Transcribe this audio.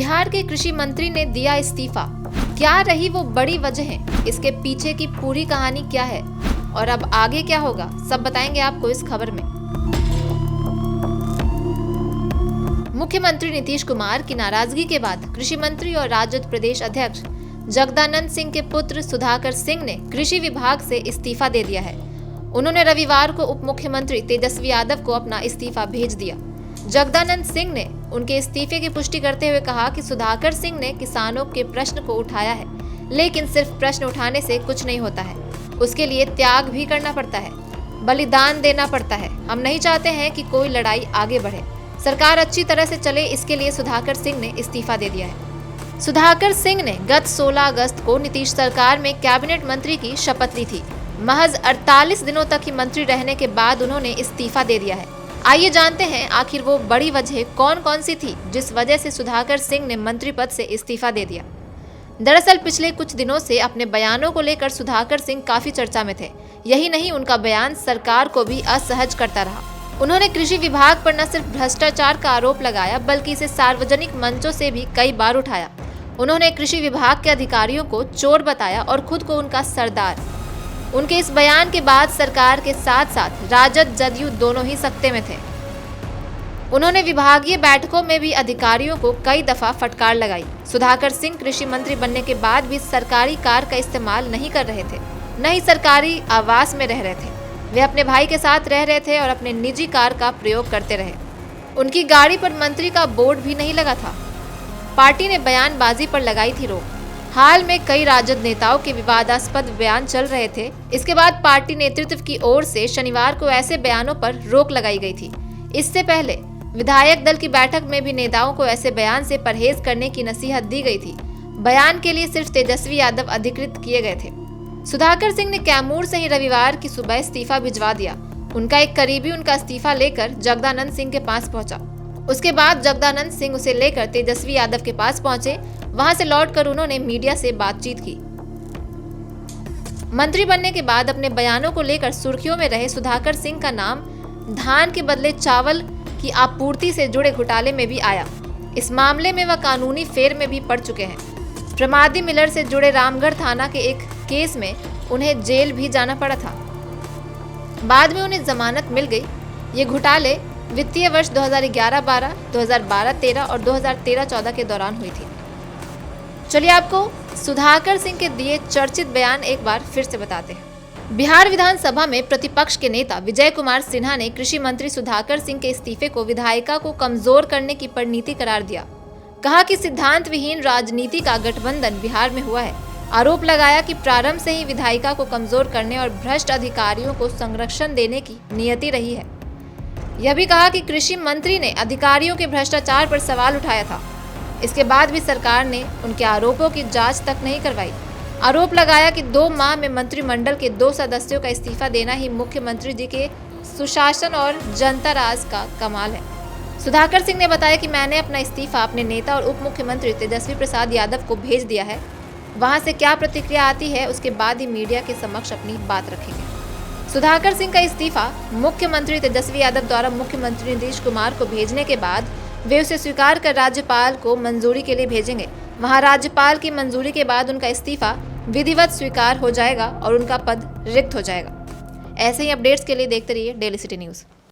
बिहार के कृषि मंत्री ने दिया इस्तीफा। क्या रही वो बड़ी वजह? इसके पीछे की पूरी कहानी क्या है और अब आगे क्या होगा, सब बताएंगे आपको इस खबर में। मुख्यमंत्री नीतीश कुमार की नाराजगी के बाद कृषि मंत्री और राजद प्रदेश अध्यक्ष जगदानंद सिंह के पुत्र सुधाकर सिंह ने कृषि विभाग से इस्तीफा दे दिया है। उन्होंने रविवार को उप मुख्यमंत्री तेजस्वी यादव को अपना इस्तीफा भेज दिया। जगदानंद सिंह ने उनके इस्तीफे की पुष्टि करते हुए कहा कि सुधाकर सिंह ने किसानों के प्रश्न को उठाया है, लेकिन सिर्फ प्रश्न उठाने से कुछ नहीं होता है, उसके लिए त्याग भी करना पड़ता है, बलिदान देना पड़ता है। हम नहीं चाहते हैं कि कोई लड़ाई आगे बढ़े, सरकार अच्छी तरह से चले, इसके लिए सुधाकर सिंह ने इस्तीफा दे दिया है। सुधाकर सिंह ने गत 16 अगस्त को नीतीश सरकार में कैबिनेट मंत्री की शपथ ली थी। महज 48 दिनों तक ही मंत्री रहने के बाद उन्होंने इस्तीफा दे दिया है। आइए जानते हैं आखिर वो बड़ी वजह कौन कौन सी थी जिस वजह से सुधाकर सिंह ने मंत्री पद से इस्तीफा दे दिया। दरअसल पिछले कुछ दिनों से अपने बयानों को लेकर सुधाकर सिंह काफी चर्चा में थे। यही नहीं, उनका बयान सरकार को भी असहज करता रहा। उन्होंने कृषि विभाग पर न सिर्फ भ्रष्टाचार का आरोप लगाया, बल्कि इसे सार्वजनिक मंचों से भी कई बार उठाया। उन्होंने कृषि विभाग के अधिकारियों को चोर बताया और खुद को उनका सरदार। उनके इस बयान के बाद सरकार के साथ साथ राजद जदयू दोनों ही सत्ते में थे। उन्होंने विभागीय बैठकों में भी अधिकारियों को कई दफा फटकार लगाई। सुधाकर सिंह कृषि मंत्री बनने के बाद भी सरकारी कार का इस्तेमाल नहीं कर रहे थे, न ही सरकारी आवास में रह रहे थे। वे अपने भाई के साथ रह रहे थे और अपने निजी कार का प्रयोग करते रहे। उनकी गाड़ी पर मंत्री का बोर्ड भी नहीं लगा था। पार्टी ने बयानबाजी पर लगाई थी रोक। हाल में कई राजद नेताओं के विवादास्पद बयान चल रहे थे। इसके बाद पार्टी नेतृत्व की ओर से शनिवार को ऐसे बयानों पर रोक लगाई गई थी। इससे पहले विधायक दल की बैठक में भी नेताओं को ऐसे बयान से परहेज करने की नसीहत दी गई थी। बयान के लिए सिर्फ तेजस्वी यादव अधिकृत किए गए थे। सुधाकर सिंह ने कैमूर से ही रविवार की सुबह इस्तीफा भिजवा दिया। उनका एक करीबी उनका इस्तीफा लेकर जगदानंद सिंह के पास पहुंचा। उसके बाद जगदानंद सिंह उसे लेकर तेजस्वी यादव के पास पहुंचे। वहां से लौटकर उन्होंने मीडिया से बातचीत की। मंत्री बनने के बाद अपने बयानों को लेकर सुर्खियों में रहे सुधाकर सिंह का नाम धान के बदले चावल की आपूर्ति से जुड़े घोटाले में भी आया। इस मामले में वह कानूनी फेर में भी पड़ चुके हैं। प्रमादी मिलर से जुड़े रामगढ़ थाना के एक केस में उन्हें जेल भी जाना पड़ा था। बाद में उन्हें जमानत मिल गई। ये घोटाले वित्तीय वर्ष 2011-12, 2012-13 और 2013-14 के दौरान हुई थी। चलिए आपको सुधाकर सिंह के दिए चर्चित बयान एक बार फिर से बताते हैं। बिहार विधानसभा में प्रतिपक्ष के नेता विजय कुमार सिन्हा ने कृषि मंत्री सुधाकर सिंह के इस्तीफे को विधायिका को कमजोर करने की परिणीति करार दिया। कहा कि सिद्धांत विहीन राजनीति का गठबंधन बिहार में हुआ है। आरोप लगाया कि प्रारंभ से ही विधायिका को कमजोर करने और भ्रष्ट अधिकारियों को संरक्षण देने की नियति रही है। यह भी कहा कि कृषि मंत्री ने अधिकारियों के भ्रष्टाचार पर सवाल उठाया था। इसके बाद भी सरकार ने उनके आरोपों की जांच तक नहीं करवाई। आरोप लगाया कि 2 माह में मंत्रिमंडल के 2 सदस्यों का इस्तीफा देना ही मुख्यमंत्री जी के सुशासन और जनता राज का कमाल है। सुधाकर सिंह ने बताया कि मैंने अपना इस्तीफा अपने नेता और उप मुख्यमंत्री तेजस्वी प्रसाद यादव को भेज दिया है। वहां से क्या प्रतिक्रिया आती है उसके बाद ही मीडिया के समक्ष अपनी बात रखेंगे। सुधाकर सिंह का इस्तीफा मुख्यमंत्री तेजस्वी यादव द्वारा मुख्यमंत्री नीतीश कुमार को भेजने के बाद वे उसे स्वीकार कर राज्यपाल को मंजूरी के लिए भेजेंगे। वहां राज्यपाल की मंजूरी के बाद उनका इस्तीफा विधिवत स्वीकार हो जाएगा और उनका पद रिक्त हो जाएगा। ऐसे ही अपडेट्स के लिए देखते रहिए डेली सिटी न्यूज़।